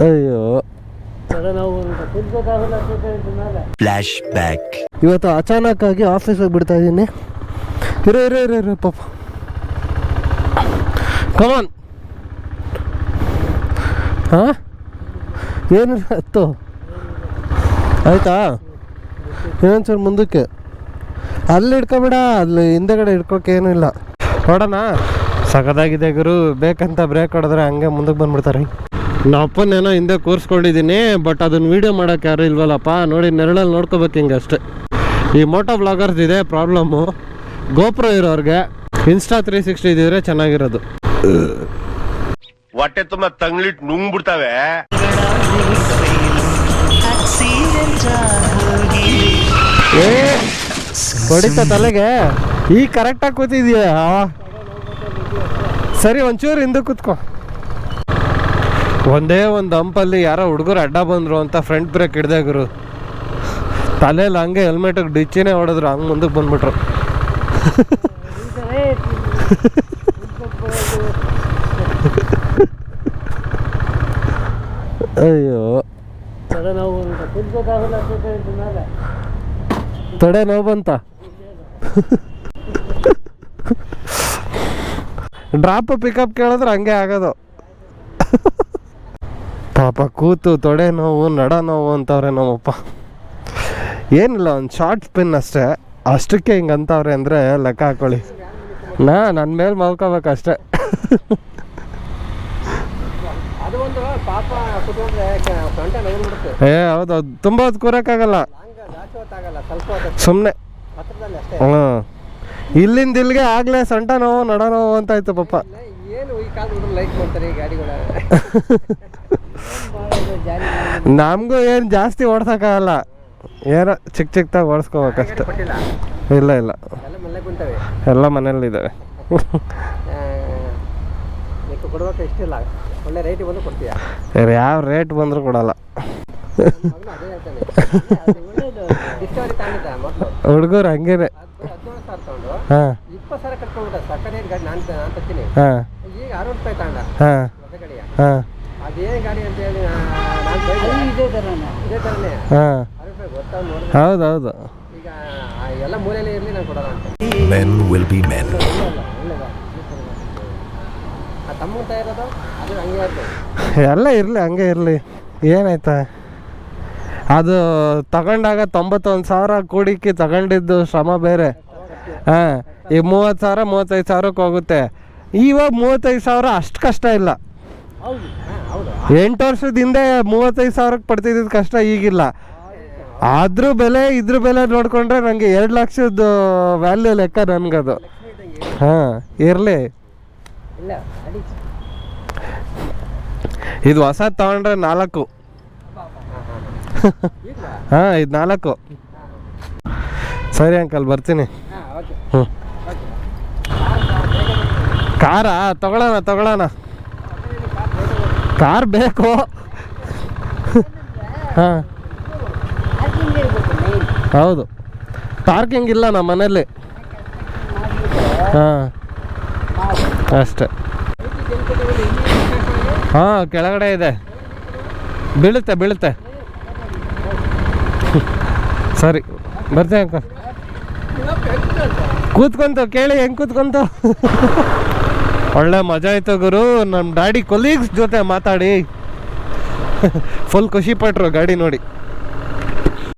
ಅಯ್ಯೋ flash back. ಇವತ್ತು ಅಚಾನಕ್ ಆಗಿ ಆಫೀಸಿಗೆ ಬಿಡ್ತಾ ಇದ್ದೀನಿ. ಇರೋ ಪಾಪ. ಕಮಾನ್. ಹಾಂ ಏನು ಹತ್ತು ಆಯ್ತಾ? ಇನ್ನೊಂದ್ಸರಿ ಮುಂದಕ್ಕೆ ಅಲ್ಲಿ ಹಿಡ್ಕೊಬೇಡ, ಅಲ್ಲಿ ಹಿಂದೆಗಡೆ ಹಿಡ್ಕೊಳಕ್ಕೆ ಏನೂ ಇಲ್ಲ. ನೋಡೋಣ. ಸಖತ್ತಾಗಿದೆ ಗುರು. ಬೇಕಂತ ಬ್ರೇಕ್ ಹೊಡೆದ್ರೆ ಹಂಗೆ ಮುಂದಕ್ಕೆ ಬಂದ್ಬಿಡ್ತಾರೆ. ನಮ್ಮಪ್ಪನೇನೋ ಹಿಂದೆ ಕೂರಿಸ್ಕೊಂಡಿದ್ದೀನಿ, ಬಟ್ ಅದನ್ನು ವೀಡಿಯೋ ಮಾಡೋಕ್ಕೆ ಯಾರು ಇಲ್ವಲ್ಲಪ್ಪ. ನೋಡಿ ನೆರಳಲ್ಲಿ ನೋಡ್ಕೋಬೇಕು ಹಿಂಗೆ ಅಷ್ಟೇ. ಈ ಮೋಟೋ ಬ್ಲಾಗರ್ಸ್ ಇದೆ ಪ್ರಾಬ್ಲಮ್ಮು. ಗೋಪ್ರೋ ಇರೋರಿಗೆ ಇನ್ಸ್ಟಾ 360 ಇದ್ದಿದ್ರೆ ಚೆನ್ನಾಗಿರೋದು. ಹೊಟ್ಟೆ ತುಂಬ ತಂಗ್ಲಿಟ್ ನುಂಗ್ಬಿಡ್ತಾವೆ. ಹೊಡಿತಾ ತಲೆಗೆ. ಈಗ ಕರೆಕ್ಟಾಗಿ ಕೂತಿದ್ಯಾ? ಸರಿ, ಒಂಚೂರು ಹಿಂದೆ ಕೂತ್ಕೊ. ಒಂದೇ ಒಂದು ಹಂಪಲ್ಲಿ ಯಾರೋ ಹುಡುಗರು ಅಡ್ಡ ಬಂದರು ಅಂತ ಫ್ರಂಟ್ ಬ್ರೇಕ್ ಹಿಡ್ದೆ ಗುರು. ತಲೆಯಲ್ಲಿ ಹಂಗೆ ಹೆಲ್ಮೆಟಿಗೆ ಡಿಚ್ಚಿನೇ ಹೊಡೆದ್ರು, ಹಂಗೆ ಮುಂದಕ್ಕೆ ಬಂದ್ಬಿಟ್ರು. ಅಯ್ಯೋ ತೊಡೆ ನೋವು ಬಂತ. ಡ್ರಾಪ್ ಪಿಕಪ್ ಕೇಳಿದ್ರೆ ಹಂಗೆ ಆಗೋದು. ಪಾಪ ಕೂತು ತೊಡೆ ನೋವು ನಡ ನೋವು ಅಂತವ್ರೆ ನಮ್ಮಪ್ಪ. ಏನಿಲ್ಲ, ಒಂದು ಶಾರ್ಟ್ ಸ್ಪಿನ್ ಅಷ್ಟೇ, ಅಷ್ಟಕ್ಕೆ ಹಿಂಗೆ ಅಂತವ್ರೆ ಅಂದರೆ ಲೆಕ್ಕ ಹಾಕೊಳ್ಳಿ. ನನ್ನ ಮೇಲೆ ಮಲ್ಕೋಬೇಕಷ್ಟೆ. ಹೌದು, ತುಂಬ ಹೊತ್ತು ಕೂರಕ್ಕಾಗಲ್ಲ ಸುಮ್ಮನೆ. ಹ್ಞೂ, ಇಲ್ಲಿಂದ ಇಲ್ಲಿಗೆ ಆಗಲೇ ಸೊಂಟ ನೋವು ನಡ ನೋವು ಅಂತ ಆಯ್ತು ಪಾಪ. ನಮಗೂ ಏನು ಜಾಸ್ತಿ ಓಡ್ಸೋಕ್ಕಾಗಲ್ಲ, ಏನೋ ಚಿಕ್ಕದಾಗಿ ಓಡಿಸ್ಕೋಬೇಕಷ್ಟೆ. ಇಲ್ಲ ಎಲ್ಲ ಮನೇಲಿದ್ದಾವೆ. ಯಾವ ರೇಟ್ ಬಂದರೂ ಕೊಡಲ್ಲ. ಹುಡುಗರು ಹಂಗೇನೆ. ಹಾಂ ಹೌದೌದು. ಎಲ್ಲ ಇರಲಿ, ಹಂಗೆ ಇರಲಿ, ಏನಾಯ್ತಾ? ಅದು ತಗೊಂಡಾಗ 91,000 ಕೂಡಿಕ್ಕಿ ತಗೊಂಡಿದ್ದು ಶ್ರಮ ಬೇರೆ. ಹಾಂ, ಈ 30,000 35,000ಕ್ಕೆ ಹೋಗುತ್ತೆ. ಇವಾಗ 35,000 ಅಷ್ಟು ಕಷ್ಟ ಇಲ್ಲ. 8 ವರ್ಷದ ಹಿಂದೆ 35,000ಕ್ಕೆ ಪಡ್ತಿದ್ದಿದ್ದು ಕಷ್ಟ ಈಗಿಲ್ಲ. ಅದ್ರ ಬೆಲೆ ಇದ್ರ ಬೆಲೆ ನೋಡಿಕೊಂಡ್ರೆ ನನಗೆ 2 ಲಕ್ಷದ ವ್ಯಾಲ್ಯೂ ಲೆಕ್ಕ ನನಗದು. ಹಾಂ, ಇರಲಿ. ಇದು ಹೊಸ ತಗೊಂಡ್ರೆ 4. ಹಾಂ, ಇದು 4. ಸರಿ ಅಂಕಲ್, ಬರ್ತೀನಿ. ಹ್ಞೂ, ಕಾರಾ ತಗೊಳ್ಳೋಣ. ಕಾರ್ ಬೇಕು. ಹಾಂ, ಹೌದು, ಪಾರ್ಕಿಂಗ್ ಇಲ್ಲ ನಮ್ಮ ಮನೇಲಿ. ಹಾಂ, ಅಷ್ಟೆ. ಹಾಂ, ಕೆಳಗಡೆ ಇದೆ, ಬೀಳುತ್ತೆ. ಸರಿ, ಬರ್ತೀನಿ ಅಂಕಲ್. ಕೂತ್ಕೊಂತು ಕೇಳಿ ಹೆಂಗೆ ಕೂತ್ಕೊಂತು. ಒಳ್ಳೆ ಮಜಾ ಆಯ್ತು ಗುರು. ನಮ್ಮ ಡ್ಯಾಡಿ ಕೊಲೀಗ್ಸ್ ಜೊತೆ ಮಾತಾಡಿ ಫುಲ್ ಖುಷಿ ಪಟ್ರು ಗಾಡಿ ನೋಡಿ.